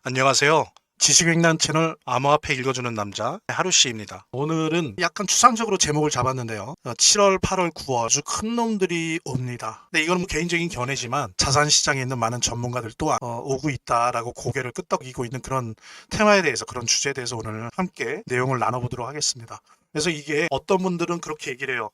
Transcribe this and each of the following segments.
안녕하세요. 지식횡단 채널 암호화폐 읽어주는 남자 하루씨입니다. 오늘은 약간 추상적으로 제목을 잡았는데요. 7월, 8월, 9월 아주 큰 놈들이 옵니다. 근데 이건 개인적인 견해지만 자산시장에 있는 많은 전문가들 또한 오고 있다라고 고개를 끄덕이고 있는 그런 테마에 대해서, 그런 주제에 대해서 오늘 함께 내용을 나눠보도록 하겠습니다. 그래서 이게 어떤 분들은 그렇게 얘기를 해요.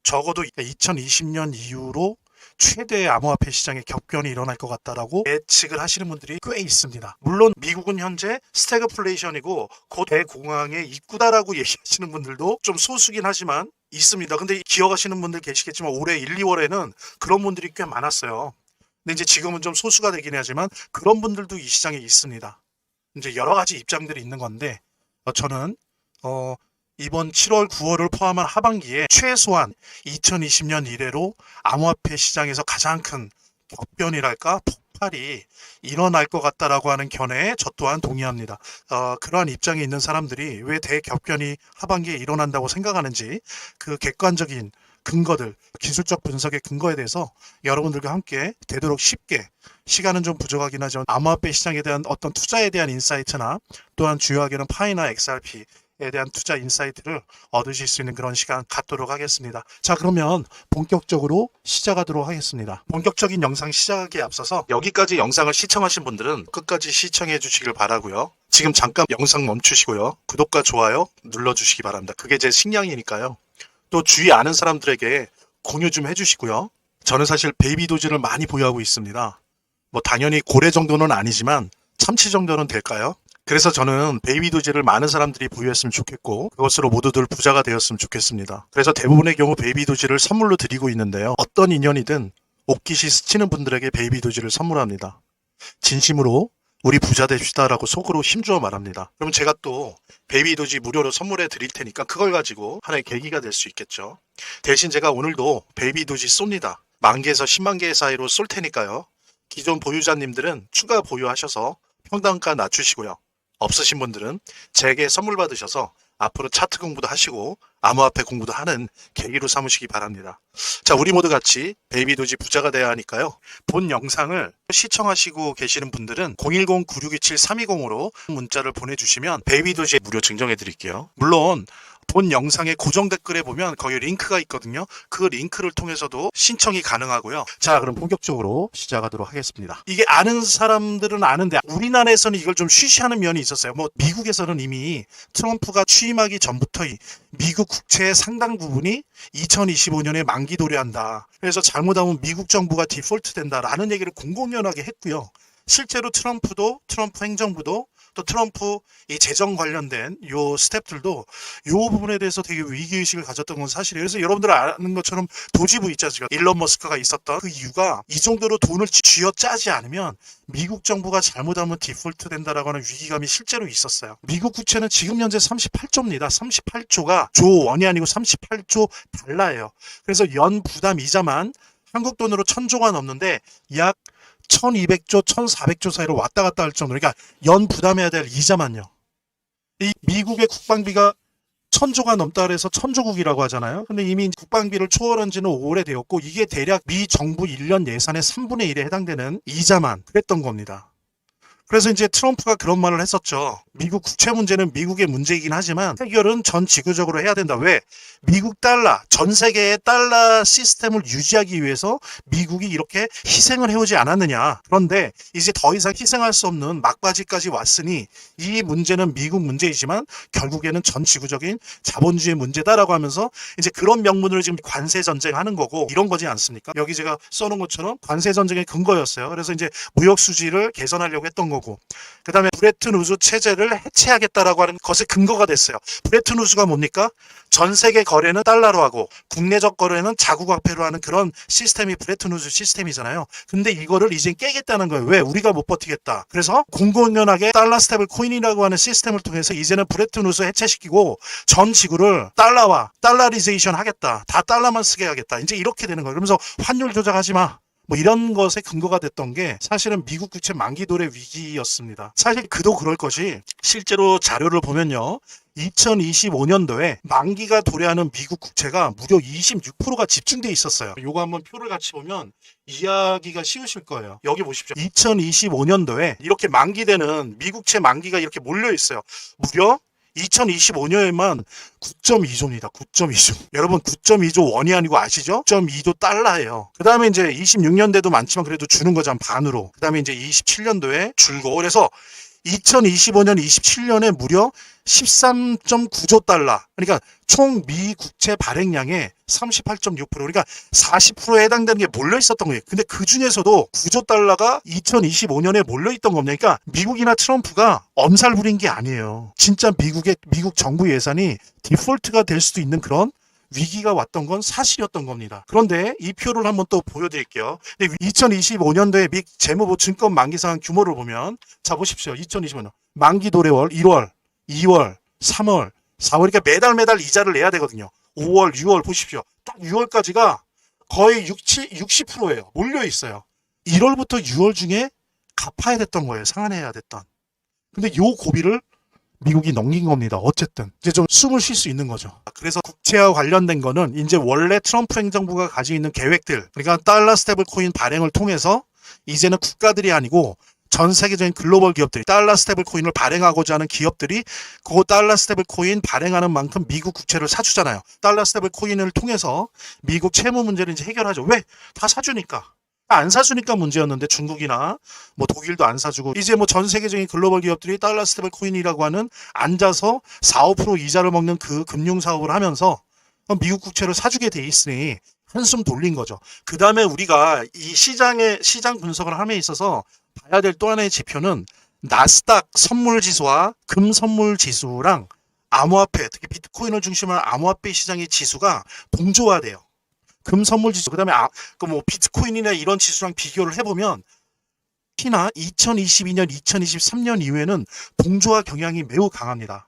적어도 2020년 이후로 최대의 암호화폐 시장의 격변이 일어날 것 같다라고 예측을 하시는 분들이 꽤 있습니다. 물론 미국은 현재 스태그플레이션이고 곧 대공황의 입구다라고 얘기하시는 분들도 좀 소수긴 하지만 있습니다. 근데 기억하시는 분들 계시겠지만 올해 1, 2월에는 그런 분들이 꽤 많았어요. 근데 이제 지금은 좀 소수가 되긴 하지만 그런 분들도 이 시장에 있습니다. 이제 여러 가지 입장들이 있는 건데 저는 이번 7월, 9월을 포함한 하반기에 최소한 2020년 이래로 암호화폐 시장에서 가장 큰 격변이랄까 폭발이 일어날 것 같다라고 하는 견해에 저 또한 동의합니다. 그러한 입장에 있는 사람들이 왜 대격변이 하반기에 일어난다고 생각하는지 그 객관적인 근거들, 기술적 분석의 근거에 대해서 여러분들과 함께 되도록 쉽게, 시간은 좀 부족하긴 하지만 암호화폐 시장에 대한 어떤 투자에 대한 인사이트나 또한 주요하게는 파이나 XRP 에 대한 투자 인사이트를 얻으실 수 있는 그런 시간 갖도록 하겠습니다. 자, 그러면 본격적으로 시작하도록 하겠습니다. 본격적인 영상 시작하기에 앞서서 여기까지 영상을 시청하신 분들은 끝까지 시청해 주시길 바라고요. 지금 잠깐 영상 멈추시고요. 구독과 좋아요 눌러주시기 바랍니다. 그게 제 식량이니까요. 또 주위 아는 사람들에게 공유 좀 해주시고요. 저는 사실 베이비 도지를 많이 보유하고 있습니다. 뭐 당연히 고래 정도는 아니지만 참치 정도는 될까요? 그래서 저는 베이비 도지를 많은 사람들이 보유했으면 좋겠고 그것으로 모두들 부자가 되었으면 좋겠습니다. 그래서 대부분의 경우 베이비 도지를 선물로 드리고 있는데요. 어떤 인연이든 옷깃이 스치는 분들에게 베이비 도지를 선물합니다. 진심으로 우리 부자 됩시다라고 속으로 힘주어 말합니다. 그럼 제가 또 베이비 도지 무료로 선물해 드릴 테니까 그걸 가지고 하나의 계기가 될 수 있겠죠. 대신 제가 오늘도 베이비 도지 쏩니다. 10,000개에서 100,000개 사이로 쏠 테니까요. 기존 보유자님들은 추가 보유하셔서 평단가 낮추시고요. 없으신 분들은 제게 선물 받으셔서 앞으로 차트 공부도 하시고 암호화폐 공부도 하는 계기로 삼으시기 바랍니다. 자, 우리 모두 같이 베이비 도지 부자가 돼야 하니까요. 본 영상을 시청하시고 계시는 분들은 010-9627-320으로 문자를 보내주시면 베이비 도지 무료 증정해 드릴게요. 물론 본 영상의 고정 댓글에 보면 거기 링크가 있거든요. 그 링크를 통해서도 신청이 가능하고요. 자, 그럼 본격적으로 시작하도록 하겠습니다. 이게 아는 사람들은 아는데 우리나라에서는 이걸 좀 쉬쉬하는 면이 있었어요. 뭐 미국에서는 이미 트럼프가 취임하기 전부터 이 미국 국채의 상당 부분이 2025년에 만기 도래한다. 그래서 잘못하면 미국 정부가 디폴트 된다라는 얘기를 공공연하게 했고요. 실제로 트럼프 행정부도 또 트럼프 이 재정 관련된 요 스탭들도 요 부분에 대해서 되게 위기의식을 가졌던 건 사실이에요. 그래서 여러분들 아는 것처럼 도지부 있지 않습니까? 일론 머스크가 있었던 그 이유가 이 정도로 돈을 쥐어짜지 않으면 미국 정부가 잘못하면 디폴트 된다라고 하는 위기감이 실제로 있었어요. 미국 국채는 지금 현재 38조입니다. 38조가 조 원이 아니고 38조 달러예요. 그래서 연 부담 이자만 한국 돈으로 1,000조가 넘는데 약 1,200조, 1,400조 사이로 왔다 갔다 할 정도로, 그러니까 연 부담해야 될 이자만요. 이 미국의 국방비가 1,000조가 넘다 그래서 1,000조국이라고 하잖아요. 근데 이미 국방비를 초월한 지는 오래되었고 이게 대략 미 정부 1년 예산의 3분의 1에 해당되는 이자만 그랬던 겁니다. 그래서 이제 트럼프가 그런 말을 했었죠. 미국 국채 문제는 미국의 문제이긴 하지만 해결은 전 지구적으로 해야 된다. 왜? 미국 달러, 전 세계의 달러 시스템을 유지하기 위해서 미국이 이렇게 희생을 해오지 않았느냐. 그런데 이제 더 이상 희생할 수 없는 막바지까지 왔으니 이 문제는 미국 문제이지만 결국에는 전 지구적인 자본주의 문제다라고 하면서 이제 그런 명분으로 지금 관세 전쟁하는 거고 이런 거지 않습니까? 여기 제가 써놓은 것처럼 관세 전쟁의 근거였어요. 그래서 이제 무역 수지를 개선하려고 했던 거고, 그 다음에 브레튼 우즈 체제를 해체하겠다라고 하는 것의 근거가 됐어요. 브레튼 우즈가 뭡니까? 전 세계 거래는 달러로 하고 국내적 거래는 자국 화폐로 하는 그런 시스템이 브레튼 우즈 시스템이잖아요. 근데 이거를 이제 깨겠다는 거예요. 왜? 우리가 못 버티겠다. 그래서 공공연하게 달러 스테이블 코인이라고 하는 시스템을 통해서 이제는 브레튼 우즈 해체시키고 전 지구를 달러와 달러리제이션 하겠다. 다 달러만 쓰게 하겠다. 이제 이렇게 되는 거예요. 그러면서 환율 조작하지 마. 뭐 이런 것에 근거가 됐던 게 사실은 미국 국채 만기 도래 위기였습니다. 사실 그도 그럴 것이 실제로 자료를 보면요. 2025년도에 만기가 도래하는 미국 국채가 무려 26%가 집중돼 있었어요. 요거 한번 표를 같이 보면 이해하기가 쉬우실 거예요. 여기 보십시오. 2025년도에 이렇게 만기되는 미국채 만기가 이렇게 몰려 있어요. 무려 2025년에만 9.2조입니다. 9.2조. 여러분 9.2조 원이 아니고 아시죠? 9.2조 달러예요. 그 다음에 이제 26년대도 많지만 그래도 주는 거잖아 반으로. 그 다음에 이제 27년도에 줄고 그래서 2025년, 27년에 무려 13.9조 달러. 그러니까 총 미국채 발행량의 38.6%. 그러니까 40%에 해당되는 게 몰려 있었던 거예요. 근데 그 중에서도 9조 달러가 2025년에 몰려 있던 겁니다. 그러니까 미국이나 트럼프가 엄살 부린 게 아니에요. 진짜 미국 정부 예산이 디폴트가 될 수도 있는 그런 위기가 왔던 건 사실이었던 겁니다. 그런데 이 표를 한번 또 보여드릴게요. 2025년도에 미 재무부 증권 만기 상환 규모를 보면 자 보십시오. 2025년 만기 도래월 1월, 2월, 3월, 4월 그러니까 매달 이자를 내야 되거든요. 5월, 6월 보십시오. 딱 6월까지가 거의 60%예요. 몰려 있어요. 1월부터 6월 중에 갚아야 됐던 거예요. 상환해야 됐던. 근데 요 고비를 미국이 넘긴 겁니다. 어쨌든 이제 좀 숨을 쉴 수 있는 거죠. 그래서 국채와 관련된 거는 이제 원래 트럼프 행정부가 가지고 있는 계획들, 그러니까 달러 스테이블 코인 발행을 통해서 이제는 국가들이 아니고 전 세계적인 글로벌 기업들이 달러 스테이블 코인을 발행하고자 하는 기업들이 그 달러 스테이블 코인 발행하는 만큼 미국 국채를 사주잖아요. 달러 스테이블 코인을 통해서 미국 채무 문제를 이제 해결하죠. 왜? 다 사주니까. 안 사주니까 문제였는데 중국이나 뭐 독일도 안 사주고 이제 뭐 전 세계적인 글로벌 기업들이 달러 스테이블 코인이라고 하는 앉아서 4, 5% 이자를 먹는 그 금융 사업을 하면서 미국 국채를 사주게 돼 있으니 한숨 돌린 거죠. 그 다음에 우리가 이 시장 분석을 함에 있어서 봐야 될 또 하나의 지표는 나스닥 선물 지수와 금 선물 지수랑 암호화폐, 특히 비트코인을 중심으로 한 암호화폐 시장의 지수가 동조화돼요. 금 선물 지수, 그 다음에 뭐 비트코인이나 이런 지수랑 비교를 해보면 특히나 2022년, 2023년 이후에는 동조화 경향이 매우 강합니다.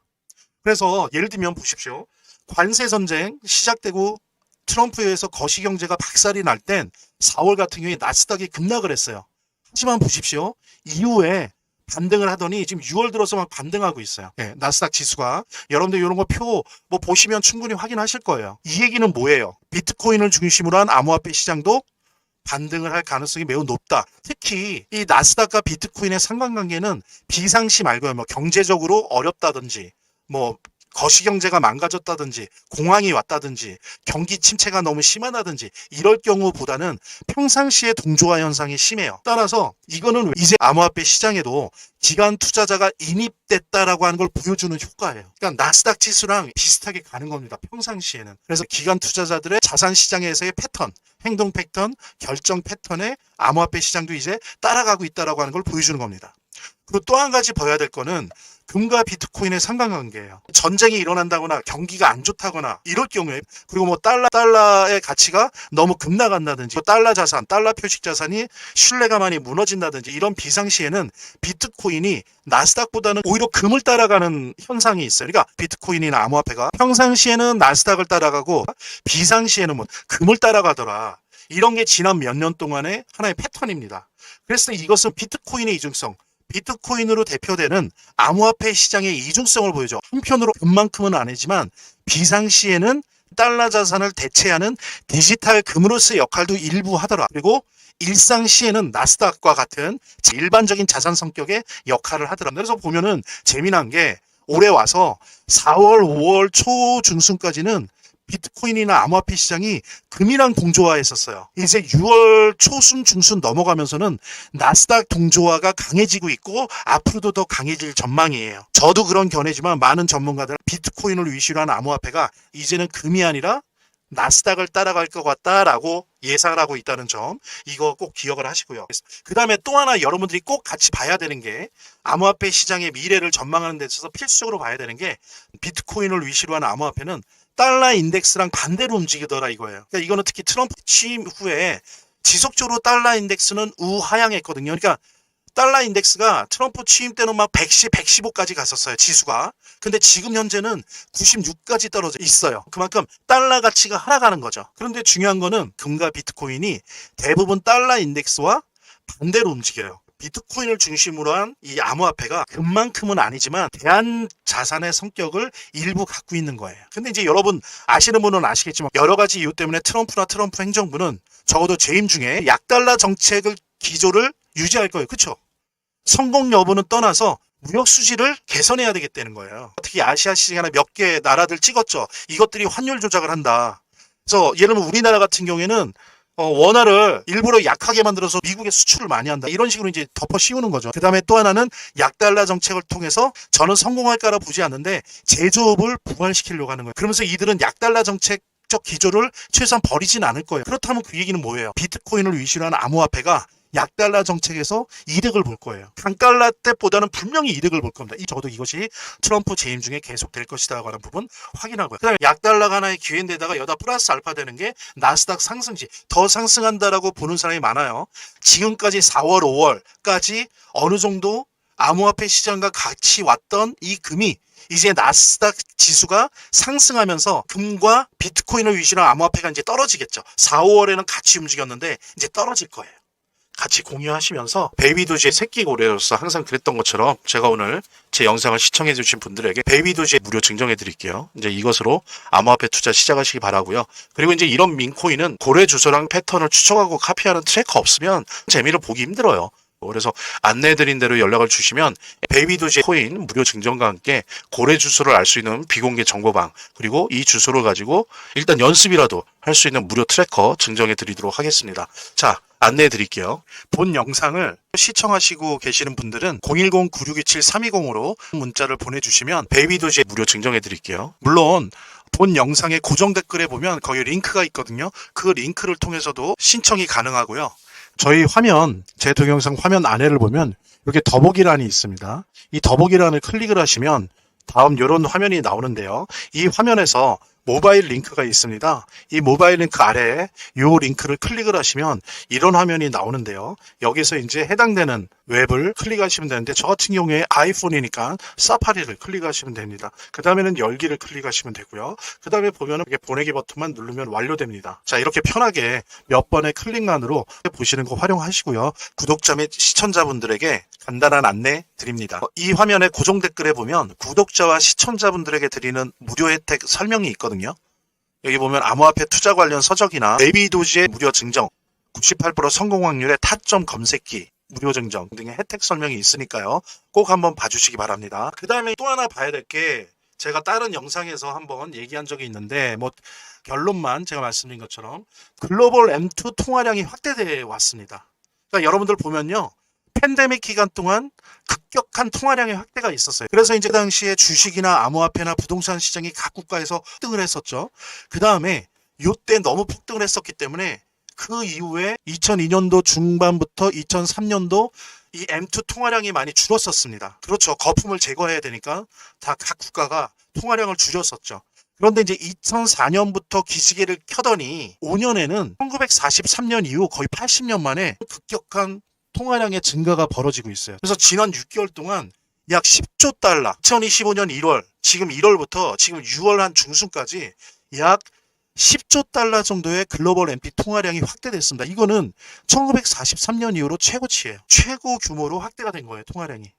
그래서 예를 들면 보십시오. 관세 전쟁 시작되고 트럼프에 의해서 거시경제가 박살이 날 땐 4월 같은 경우에 나스닥이 급락을 했어요. 하지만 보십시오. 이후에 반등을 하더니 지금 6월 들어서 막 반등하고 있어요. 네, 나스닥 지수가. 여러분들 이런 거 표 뭐 보시면 충분히 확인하실 거예요. 이 얘기는 뭐예요? 비트코인을 중심으로 한 암호화폐 시장도 반등을 할 가능성이 매우 높다. 특히 이 나스닥과 비트코인의 상관관계는 비상시 말고요. 뭐 경제적으로 어렵다든지 뭐 거시경제가 망가졌다든지 공황이 왔다든지 경기 침체가 너무 심하다든지 이럴 경우보다는 평상시에 동조화 현상이 심해요. 따라서 이거는 이제 암호화폐 시장에도 기관 투자자가 인입됐다라고 하는 걸 보여주는 효과예요. 그러니까 나스닥 지수랑 비슷하게 가는 겁니다. 평상시에는. 그래서 기관 투자자들의 자산 시장에서의 패턴, 행동 패턴, 결정 패턴에 암호화폐 시장도 이제 따라가고 있다라고 하는 걸 보여주는 겁니다. 그리고 또 한 가지 봐야 될 거는 금과 비트코인의 상관관계예요. 전쟁이 일어난다거나 경기가 안 좋다거나 이럴 경우에 그리고 뭐 달러의 가치가 너무 급락한다든지 달러 자산, 달러 표식 자산이 신뢰가 많이 무너진다든지 이런 비상시에는 비트코인이 나스닥보다는 오히려 금을 따라가는 현상이 있어요. 그러니까 비트코인이나 암호화폐가 평상시에는 나스닥을 따라가고 비상시에는 뭐 금을 따라가더라. 이런 게 지난 몇 년 동안의 하나의 패턴입니다. 그래서 이것은 비트코인의 이중성, 비트코인으로 대표되는 암호화폐 시장의 이중성을 보여줘. 한편으로 금만큼은 아니지만 비상시에는 달러 자산을 대체하는 디지털 금으로서의 역할도 일부 하더라. 그리고 일상시에는 나스닥과 같은 일반적인 자산 성격의 역할을 하더라. 그래서 보면은 재미난 게 올해 와서 4월, 5월 초 중순까지는 비트코인이나 암호화폐 시장이 금이랑 동조화했었어요. 이제 6월 초순 중순 넘어가면서는 나스닥 동조화가 강해지고 있고 앞으로도 더 강해질 전망이에요. 저도 그런 견해지만 많은 전문가들은 비트코인을 위시로 한 암호화폐가 이제는 금이 아니라 나스닥을 따라갈 것 같다라고 예상을 하고 있다는 점, 이거 꼭 기억을 하시고요. 그 다음에 또 하나 여러분들이 꼭 같이 봐야 되는 게 암호화폐 시장의 미래를 전망하는 데 있어서 필수적으로 봐야 되는 게 비트코인을 위시로 한 암호화폐는 달러 인덱스랑 반대로 움직이더라 이거예요. 그러니까 이거는 특히 트럼프 취임 후에 지속적으로 달러 인덱스는 우하향했거든요. 그러니까 달러 인덱스가 트럼프 취임 때는 막 110, 115까지 갔었어요. 지수가. 근데 지금 현재는 96까지 떨어져 있어요. 그만큼 달러 가치가 하락하는 거죠. 그런데 중요한 거는 금과 비트코인이 대부분 달러 인덱스와 반대로 움직여요. 비트코인을 중심으로 한 이 암호화폐가 금만큼은 아니지만 대한 자산의 성격을 일부 갖고 있는 거예요. 근데 이제 여러분 아시는 분은 아시겠지만 여러 가지 이유 때문에 트럼프 행정부는 적어도 재임 중에 약달러 정책을 기조를 유지할 거예요. 그렇죠? 성공 여부는 떠나서 무역 수지를 개선해야 되겠다는 거예요. 특히 아시아 시장이나 몇 개 나라들 찍었죠. 이것들이 환율 조작을 한다. 그래서 예를 들면 우리나라 같은 경우에는 원화를 일부러 약하게 만들어서 미국에 수출을 많이 한다. 이런 식으로 이제 덮어 씌우는 거죠. 그 다음에 또 하나는 약달러 정책을 통해서 저는 성공할까라 보지 않는데 제조업을 부활시키려고 하는 거예요. 그러면서 이들은 약달러 정책적 기조를 최소한 버리진 않을 거예요. 그렇다면 그 얘기는 뭐예요? 비트코인을 위시로 하는 암호화폐가 약달러 정책에서 이득을 볼 거예요. 강달러 때보다는 분명히 이득을 볼 겁니다. 적어도 이것이 트럼프 재임 중에 계속될 것이다 하는 부분 확인하고요. 그 다음에 약달러가 하나의 기회인데다가 여기다 플러스 알파 되는 게 나스닥 상승시 더 상승한다라고 보는 사람이 많아요. 지금까지 4월, 5월까지 어느 정도 암호화폐 시장과 같이 왔던 이 금이 이제 나스닥 지수가 상승하면서 금과 비트코인을 위시로 한 암호화폐가 이제 떨어지겠죠. 4, 5월에는 같이 움직였는데 이제 떨어질 거예요. 같이 공유하시면서 베이비도지의 새끼 고래로서 항상 그랬던 것처럼 제가 오늘 제 영상을 시청해 주신 분들에게 베이비도지 무료 증정해 드릴게요. 이제 이것으로 암호화폐 투자 시작하시기 바라고요. 그리고 이제 이런 민코인은 고래 주소랑 패턴을 추적하고 카피하는 트래커 없으면 재미를 보기 힘들어요. 그래서 안내해드린 대로 연락을 주시면 베이비도지 코인 무료 증정과 함께 고래 주소를 알 수 있는 비공개 정보방, 그리고 이 주소를 가지고 일단 연습이라도 할 수 있는 무료 트래커 증정해 드리도록 하겠습니다. 자, 안내해 드릴게요. 본 영상을 시청하시고 계시는 분들은 010-9627-320으로 문자를 보내주시면 베이비도지 무료 증정해 드릴게요. 물론 본 영상의 고정 댓글에 보면 거기 링크가 있거든요. 그 링크를 통해서도 신청이 가능하고요. 저희 화면, 제 동영상 화면 안에를 보면 이렇게 더보기란이 있습니다. 이 더보기란을 클릭을 하시면 다음 이런 화면이 나오는데요. 이 화면에서 모바일 링크가 있습니다. 이 모바일 링크 아래에 이 링크를 클릭을 하시면 이런 화면이 나오는데요. 여기서 이제 해당되는 웹을 클릭하시면 되는데 저 같은 경우에 아이폰이니까 사파리를 클릭하시면 됩니다. 그 다음에는 열기를 클릭하시면 되고요. 그 다음에 보면은 이렇게 보내기 버튼만 누르면 완료됩니다. 자, 이렇게 편하게 몇 번의 클릭만으로 보시는 거 활용하시고요. 구독자 및 시청자분들에게 간단한 안내 드립니다. 이 화면의 고정 댓글에 보면 구독자와 시청자분들에게 드리는 무료 혜택 설명이 있거든요. 여기 보면 암호화폐 투자 관련 서적이나 베이비도지의 무료 증정, 98% 성공 확률의 타점 검색기, 무료 증정 등의 혜택 설명이 있으니까요. 꼭 한번 봐주시기 바랍니다. 그 다음에 또 하나 봐야 될 게 제가 다른 영상에서 한번 얘기한 적이 있는데 결론만 제가 말씀드린 것처럼 글로벌 M2 통화량이 확대되어 왔습니다. 그러니까 여러분들 보면요. 팬데믹 기간 동안 급격한 통화량의 확대가 있었어요. 그래서 이제 그 당시에 주식이나 암호화폐나 부동산 시장이 각 국가에서 폭등을 했었죠. 그 다음에 이때 너무 폭등을 했었기 때문에 그 이후에 2002년도 중반부터 2003년도 이 M2 통화량이 많이 줄었었습니다. 그렇죠. 거품을 제거해야 되니까 다 각 국가가 통화량을 줄였었죠. 그런데 이제 2004년부터 기지개를 켜더니 5년에는 1943년 이후 거의 80년 만에 급격한 통화량의 증가가 벌어지고 있어요. 그래서 지난 6개월 동안 약 10조 달러, 2025년 1월, 지금 1월부터 지금 6월 한 중순까지 약 10조 달러 정도의 글로벌 MP 통화량이 확대됐습니다. 이거는 1943년 이후로 최고치예요. 최고 규모로 확대가 된 거예요, 통화량이.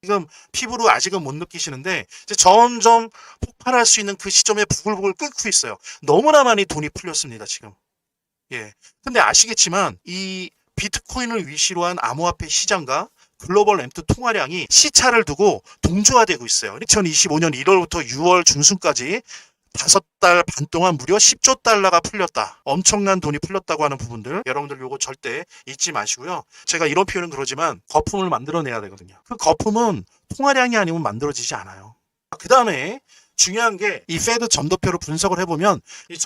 지금 피부로 아직은 못 느끼시는데 이제 점점 폭발할 수 있는 그 시점에 부글부글 끓고 있어요. 너무나 많이 돈이 풀렸습니다, 지금. 예. 근데 아시겠지만 이 비트코인을 위시로 한 암호화폐 시장과 글로벌 M2 통화량이 시차를 두고 동조화되고 있어요. 2025년 1월부터 6월 중순까지 5달 반 동안 무려 10조 달러가 풀렸다. 엄청난 돈이 풀렸다고 하는 부분들 여러분들 요거 절대 잊지 마시고요. 제가 이런 표현은 그러지만 거품을 만들어내야 되거든요. 그 거품은 통화량이 아니면 만들어지지 않아요. 그 다음에 중요한 게 이 페드 점도표로 분석을 해보면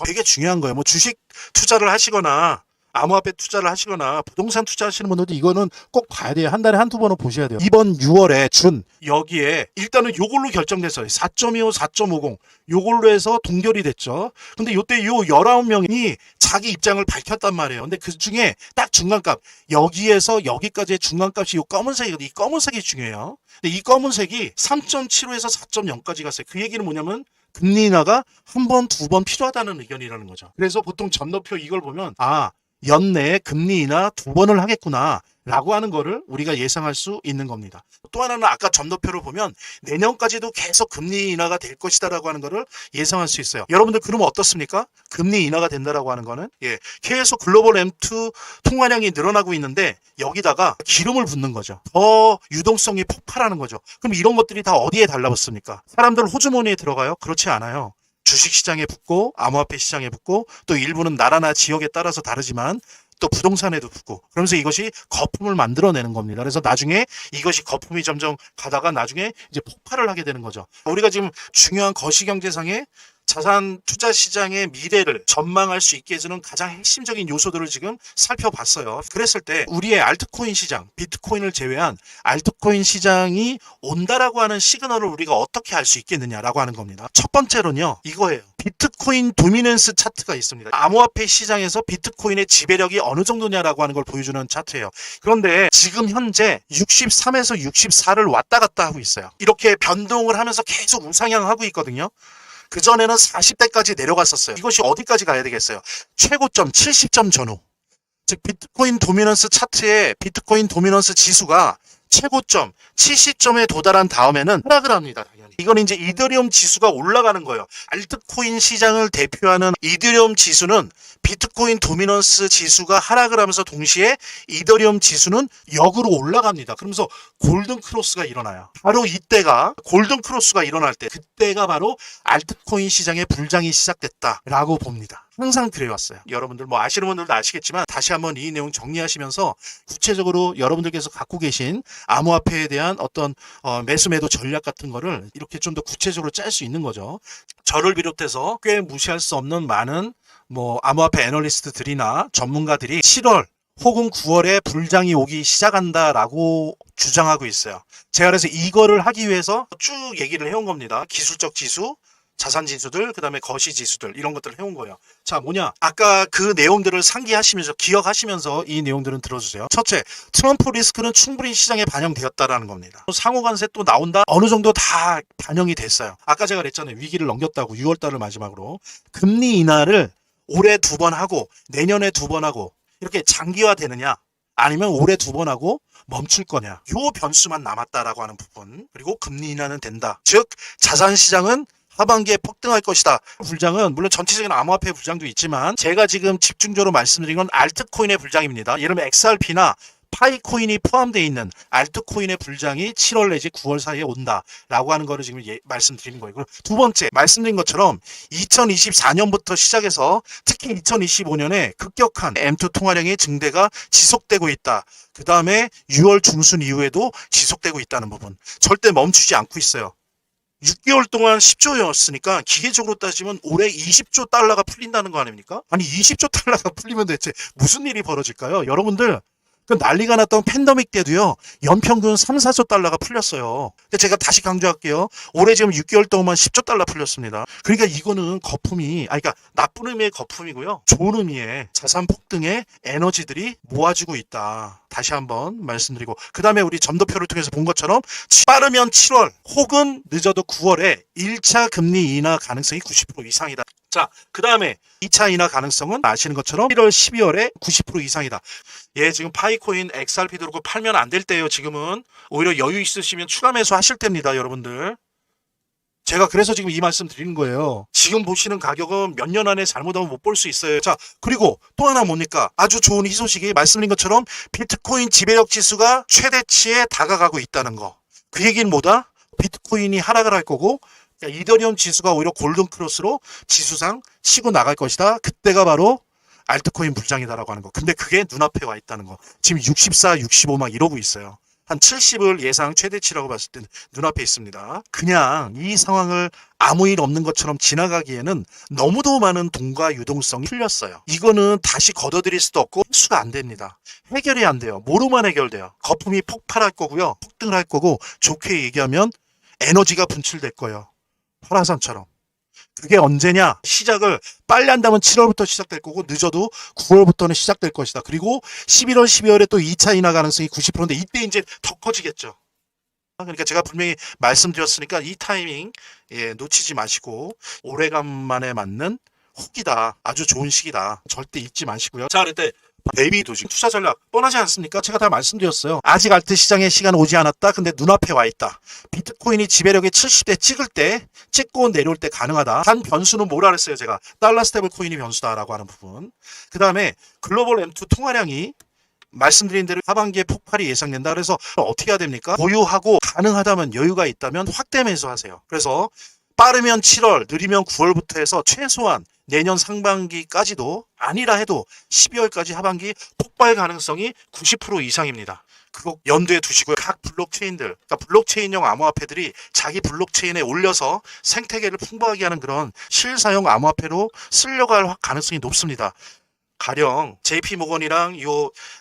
되게 중요한 거예요. 뭐 주식 투자를 하시거나 암호화폐 투자를 하시거나 부동산 투자하시는 분들도 이거는 꼭 봐야 돼요. 한 달에 한두 번은 보셔야 돼요. 이번 6월에 준 여기에 일단은 요걸로 결정됐어요. 4.25, 4.50 요걸로 해서 동결이 됐죠. 근데 요때 요 19명이 자기 입장을 밝혔단 말이에요. 근데 그 중에 딱 중간값, 여기에서 여기까지의 중간값이 요 검은색이거든요. 이 검은색이 중요해요. 근데 이 검은색이 3.75에서 4.0까지 갔어요. 그 얘기는 뭐냐면 금리 인하가 한 번, 두 번 필요하다는 의견이라는 거죠. 그래서 보통 점도표 이걸 보면 연내에 금리 인하 두 번을 하겠구나 라고 하는 거를 우리가 예상할 수 있는 겁니다. 또 하나는 아까 점도표를 보면 내년까지도 계속 금리 인하가 될 것이다 라고 하는 거를 예상할 수 있어요. 여러분들 그러면 어떻습니까? 금리 인하가 된다라고 하는 거는 계속 글로벌 M2 통화량이 늘어나고 있는데 여기다가 기름을 붓는 거죠. 더 유동성이 폭발하는 거죠. 그럼 이런 것들이 다 어디에 달라붙습니까? 사람들 호주머니에 들어가요? 그렇지 않아요. 주식시장에 붙고 암호화폐 시장에 붙고 또 일부는 나라나 지역에 따라서 다르지만 또 부동산에도 붙고 그러면서 이것이 거품을 만들어내는 겁니다. 그래서 나중에 이것이 거품이 점점 가다가 나중에 이제 폭발을 하게 되는 거죠. 우리가 지금 중요한 거시경제상의 자산 투자 시장의 미래를 전망할 수 있게 해주는 가장 핵심적인 요소들을 지금 살펴봤어요. 그랬을 때 우리의 알트코인 시장, 비트코인을 제외한 알트코인 시장이 온다라고 하는 시그널을 우리가 어떻게 알 수 있겠느냐라고 하는 겁니다. 첫 번째로는요, 이거예요. 비트코인 도미넌스 차트가 있습니다. 암호화폐 시장에서 비트코인의 지배력이 어느 정도냐라고 하는 걸 보여주는 차트예요. 그런데 지금 현재 63에서 64를 왔다 갔다 하고 있어요. 이렇게 변동을 하면서 계속 우상향하고 있거든요. 그전에는 40대까지 내려갔었어요. 이것이 어디까지 가야 되겠어요? 최고점 70점 전후. 즉 비트코인 도미넌스 차트의 비트코인 도미넌스 지수가 최고점 70점에 도달한 다음에는 하락을 합니다. 당연히. 이건 이제 이더리움 지수가 올라가는 거예요. 알트코인 시장을 대표하는 이더리움 지수는 비트코인 도미넌스 지수가 하락을 하면서 동시에 이더리움 지수는 역으로 올라갑니다. 그러면서 골든 크로스가 일어나요. 바로 이때가 골든 크로스가 일어날 때 그때가 바로 알트코인 시장의 불장이 시작됐다라고 봅니다. 항상 그래왔어요. 여러분들 뭐 아시는 분들도 아시겠지만 다시 한번 이 내용 정리하시면서 구체적으로 여러분들께서 갖고 계신 암호화폐에 대한 어떤 매수 매도 전략 같은 거를 이렇게 좀 더 구체적으로 짤 수 있는 거죠. 저를 비롯해서 꽤 무시할 수 없는 많은 암호화폐 애널리스트들이나 전문가들이 7월 혹은 9월에 불장이 오기 시작한다라고 주장하고 있어요. 제가 그래서 이거를 하기 위해서 쭉 얘기를 해온 겁니다. 기술적 지수, 자산 지수들, 그 다음에 거시 지수들 이런 것들을 해온 거예요. 자, 뭐냐? 아까 그 내용들을 상기하시면서 기억하시면서 이 내용들은 들어주세요. 첫째, 트럼프 리스크는 충분히 시장에 반영되었다라는 겁니다. 상호관세 또 나온다? 어느 정도 다 반영이 됐어요. 아까 제가 그랬잖아요. 위기를 넘겼다고 6월달을 마지막으로. 금리 인하를 올해 2번 하고 내년에 2번 하고 이렇게 장기화되느냐? 아니면 올해 2번 하고 멈출 거냐? 요 변수만 남았다라고 하는 부분. 그리고 금리 인하는 된다. 즉 자산시장은 하반기에 폭등할 것이다. 불장은 물론 전체적인 암호화폐 불장도 있지만 제가 지금 집중적으로 말씀드린 건 알트코인의 불장입니다. 예를 들면 XRP나 파이코인이 포함되어 있는 알트코인의 불장이 7월 내지 9월 사이에 온다라고 하는 거를 지금 말씀드리는 거예요. 그리고 두 번째 말씀드린 것처럼 2024년부터 시작해서 특히 2025년에 급격한 M2 통화량의 증대가 지속되고 있다. 그 다음에 6월 중순 이후에도 지속되고 있다는 부분. 절대 멈추지 않고 있어요. 6개월 동안 10조였으니까 기계적으로 따지면 올해 20조 달러가 풀린다는 거 아닙니까? 아니 20조 달러가 풀리면 대체 무슨 일이 벌어질까요? 여러분들 그 난리가 났던 팬데믹 때도요. 연평균 3, 4조 달러가 풀렸어요. 근데 제가 다시 강조할게요. 올해 지금 6개월 동안 10조 달러 풀렸습니다. 그러니까 이거는 거품이 그러니까 나쁜 의미의 거품이고요. 좋은 의미의 자산 폭등의 에너지들이 모아지고 있다. 다시 한번 말씀드리고 그 다음에 우리 점도표를 통해서 본 것처럼 빠르면 7월 혹은 늦어도 9월에 1차 금리 인하 가능성이 90% 이상이다. 자, 그 다음에 2차 인하 가능성은 아시는 것처럼 1월, 12월에 90% 이상이다. 지금 파이코인, XRP도 그렇고 팔면 안 될 때예요. 지금은 오히려 여유 있으시면 추가 매수 하실 때입니다. 여러분들. 제가 그래서 지금 이 말씀 드리는 거예요. 지금 보시는 가격은 몇 년 안에 잘못하면 못 볼 수 있어요. 자, 그리고 또 하나 뭡니까? 아주 좋은 희소식이 말씀드린 것처럼 비트코인 지배력 지수가 최대치에 다가가고 있다는 거. 그 얘기는 뭐다? 비트코인이 하락을 할 거고 이더리움 지수가 오히려 골든 크로스로 지수상 치고 나갈 것이다. 그때가 바로 알트코인 불장이다라고 하는 거. 근데 그게 눈앞에 와 있다는 거. 지금 64, 65 막 이러고 있어요. 한 70을 예상 최대치라고 봤을 때 눈앞에 있습니다. 그냥 이 상황을 아무 일 없는 것처럼 지나가기에는 너무도 많은 돈과 유동성이 풀렸어요. 이거는 다시 걷어들일 수도 없고 흡수가 안 됩니다. 해결이 안 돼요. 뭐로만 해결돼요? 거품이 폭발할 거고요. 폭등을 할 거고, 좋게 얘기하면 에너지가 분출될 거예요. 화랑산처럼. 그게 언제냐? 시작을 빨리 한다면 7월부터 시작될 거고, 늦어도 9월부터는 시작될 것이다. 그리고 11월, 12월에 또 2차 인하 가능성이 90%인데 이때 이제 더 커지겠죠. 그러니까 제가 분명히 말씀드렸으니까 이 타이밍 놓치지 마시고, 오래간만에 맞는 혹이다. 아주 좋은 시기다. 절대 잊지 마시고요. 자, 그때 베이비 도지 투자 전략 뻔하지 않습니까? 제가 다 말씀드렸어요. 아직 알트 시장의 시간은 오지 않았다. 근데 눈앞에 와 있다. 비트코인이 지배력이 70대 찍을 때, 찍고 내려올 때 가능하다. 단 변수는 뭐라 그랬어요? 제가 달러 스테이블 코인이 변수다라고 하는 부분. 그 다음에 글로벌 M2 통화량이 말씀드린 대로 하반기에 폭발이 예상된다. 그래서 어떻게 해야 됩니까? 보유하고 가능하다면 여유가 있다면 확대 매수하세요. 그래서 빠르면 7월, 느리면 9월부터 해서 최소한 내년 상반기까지도 아니라 해도 12월까지 하반기 폭발 가능성이 90% 이상입니다. 그거 염두에 두시고요. 각 블록체인들, 그러니까 블록체인형 암호화폐들이 자기 블록체인에 올려서 생태계를 풍부하게 하는 그런 실사용 암호화폐로 쓰려고 할 가능성이 높습니다. 가령 JP 모건이랑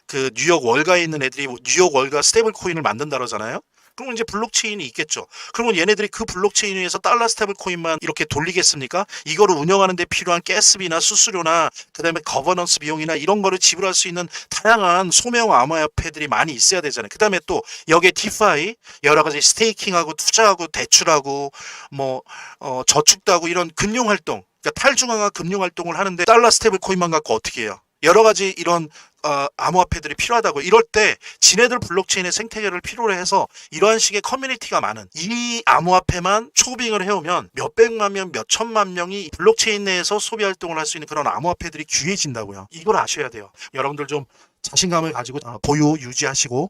그 뉴욕 월가에 있는 애들이 뉴욕 월가 스테이블 코인을 만든다 그러잖아요. 그러면 이제 블록체인이 있겠죠. 그러면 얘네들이 그 블록체인 위에서 달러 스테이블 코인만 이렇게 돌리겠습니까? 이거를 운영하는 데 필요한 가스비나 수수료나 그다음에 거버넌스 비용이나 이런 거를 지불할 수 있는 다양한 소명 암호화폐들이 많이 있어야 되잖아요. 그다음에 또 여기에 디파이 여러 가지 스테이킹하고 투자하고 대출하고 저축도 하고 이런 금융 활동, 그러니까 탈중앙화 금융 활동을 하는데 달러 스테이블 코인만 갖고 어떻게 해요? 여러 가지 이런 암호화폐들이 필요하다고. 이럴 때 지네들 블록체인의 생태계를 필요로 해서 이러한 식의 커뮤니티가 많은 이 암호화폐만 초빙을 해오면 몇백만 명, 몇천만 명이 블록체인 내에서 소비 활동을 할 수 있는 그런 암호화폐들이 귀해진다고요. 이걸 아셔야 돼요. 여러분들 좀 자신감을 가지고 보유 유지하시고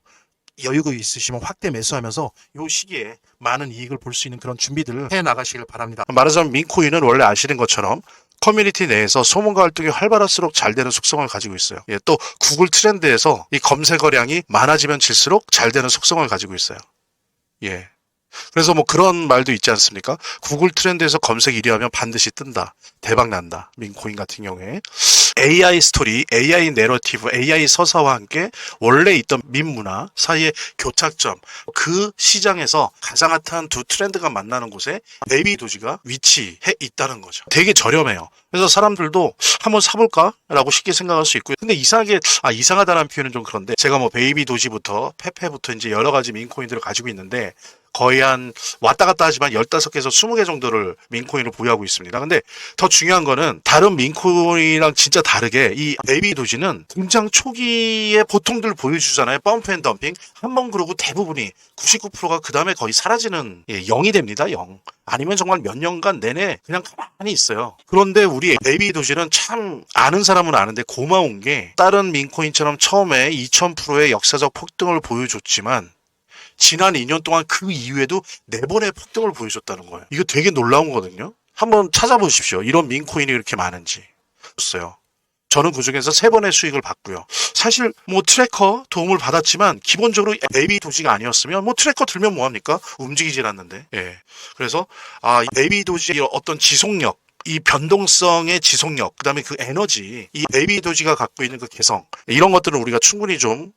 여유가 있으시면 확대 매수하면서 이 시기에 많은 이익을 볼 수 있는 그런 준비들을 해 나가시길 바랍니다. 말하자면 민코인은 원래 아시는 것처럼 커뮤니티 내에서 소문과 활동이 활발할수록 잘 되는 속성을 가지고 있어요. 또 구글 트렌드에서 이 검색어량이 많아지면 질수록 잘 되는 속성을 가지고 있어요. 그래서 그런 말도 있지 않습니까? 구글 트렌드에서 검색 1위 하면 반드시 뜬다. 대박 난다. 민코인 같은 경우에. AI 스토리, AI 내러티브, AI 서사와 함께 원래 있던 민 문화 사이의 교착점, 그 시장에서 가장 핫한 두 트렌드가 만나는 곳에 베이비 도지가 위치해 있다는 거죠. 되게 저렴해요. 그래서 사람들도 한번 사볼까? 라고 쉽게 생각할 수 있고요. 근데 이상하다는 표현은 좀 그런데 제가 베이비 도지부터 페페부터 이제 여러 가지 민코인들을 가지고 있는데 거의 한 왔다 갔다 하지만 15개에서 20개 정도를 민코인을 보유하고 있습니다. 근데 더 중요한 거는 다른 민코인이랑 진짜 다르게 이 베이비 도지는 등장 초기에 보통들 보여주잖아요. 펌프 앤 덤핑. 한번 그러고 대부분이 99%가 그 다음에 거의 사라지는 0이 됩니다. 0. 아니면 정말 몇 년간 내내 그냥 가만히 있어요. 그런데 우리 베이비 도지는 참 아는 사람은 아는데 고마운 게 다른 민코인처럼 처음에 2000%의 역사적 폭등을 보여줬지만 지난 2년 동안 그 이후에도 4번의 폭등을 보여줬다는 거예요. 이거 되게 놀라운 거거든요. 한번 찾아보십시오. 이런 민코인이 이렇게 많은지. 없어요. 저는 그중에서 3번의 수익을 봤고요. 사실 트래커 도움을 받았지만 기본적으로 베이비 도지가 아니었으면 트래커 들면 뭐합니까? 움직이질 않는데. 그래서 이 베이비 도지의 어떤 지속력, 이 변동성의 지속력, 그 다음에 그 에너지, 이 베이비 도지가 갖고 있는 그 개성, 이런 것들은 우리가 충분히 좀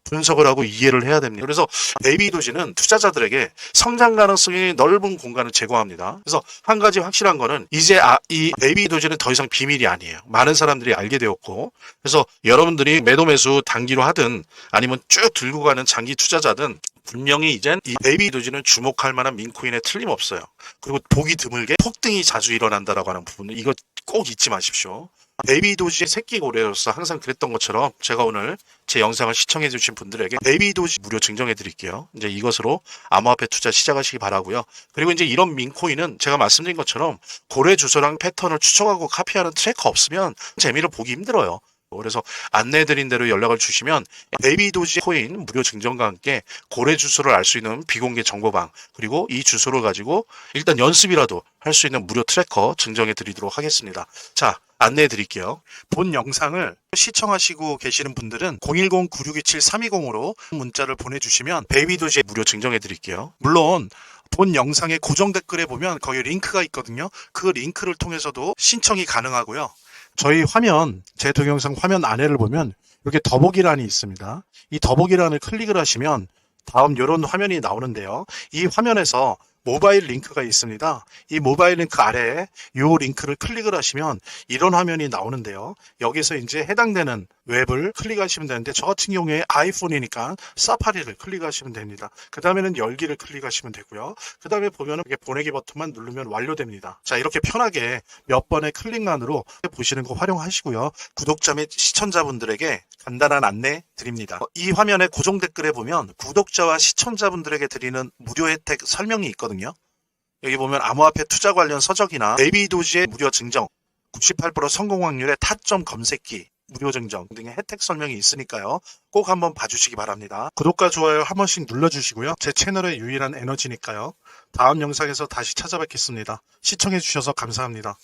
분석을 하고 이해를 해야 됩니다. 그래서 베이비 도지는 투자자들에게 성장 가능성이 넓은 공간을 제공합니다. 그래서 한 가지 확실한 거는 이제 이 베이비 도지는 더 이상 비밀이 아니에요. 많은 사람들이 알게 되었고, 그래서 여러분들이 매도 매수 단기로 하든 아니면 쭉 들고 가는 장기 투자자든 분명히 이젠 이 베이비 도지는 주목할 만한 민코인에 틀림없어요. 그리고 보기 드물게 폭등이 자주 일어난다라고 하는 부분은 이거 꼭 잊지 마십시오. 베이비 도지의 새끼 고래로서 항상 그랬던 것처럼 제가 오늘 제 영상을 시청해 주신 분들에게 베이비 도지 무료 증정해 드릴게요. 이제 이것으로 암호화폐 투자 시작하시기 바라고요. 그리고 이제 이런 민코인은 제가 말씀드린 것처럼 고래 주소랑 패턴을 추적하고 카피하는 트래커 없으면 재미를 보기 힘들어요. 그래서 안내해드린 대로 연락을 주시면 베이비 도지 코인 무료 증정과 함께 고래 주소를 알 수 있는 비공개 정보방, 그리고 이 주소를 가지고 일단 연습이라도 할 수 있는 무료 트래커 증정해 드리도록 하겠습니다. 자, 안내해 드릴게요. 본 영상을 시청하시고 계시는 분들은 010-9627-320으로 문자를 보내주시면 베이비도시에 무료 증정해 드릴게요. 물론 본 영상의 고정 댓글에 보면 거기 링크가 있거든요. 그 링크를 통해서도 신청이 가능하고요. 저희 화면, 제 동영상 화면 안에를 보면 이렇게 더보기란이 있습니다. 이 더보기란을 클릭을 하시면 다음 이런 화면이 나오는데요. 이 화면에서 모바일 링크가 있습니다. 이 모바일 링크 아래에 이 링크를 클릭을 하시면 이런 화면이 나오는데요. 여기서 이제 해당되는 웹을 클릭하시면 되는데 저 같은 경우에 아이폰이니까 사파리를 클릭하시면 됩니다. 그 다음에는 열기를 클릭하시면 되고요. 그 다음에 보면은 이렇게 보내기 버튼만 누르면 완료됩니다. 자, 이렇게 편하게 몇 번의 클릭만으로 보시는 거 활용하시고요. 구독자 및 시청자분들에게 간단한 안내 드립니다. 이 화면의 고정 댓글에 보면 구독자와 시청자분들에게 드리는 무료 혜택 설명이 있거든요. 여기 보면 암호화폐 투자 관련 서적이나 베이비도지의 무료 증정, 98% 성공 확률의 타점 검색기, 무료 증정 등의 혜택 설명이 있으니까요. 꼭 한번 봐주시기 바랍니다. 구독과 좋아요 한 번씩 눌러주시고요. 제 채널의 유일한 에너지니까요. 다음 영상에서 다시 찾아뵙겠습니다. 시청해주셔서 감사합니다.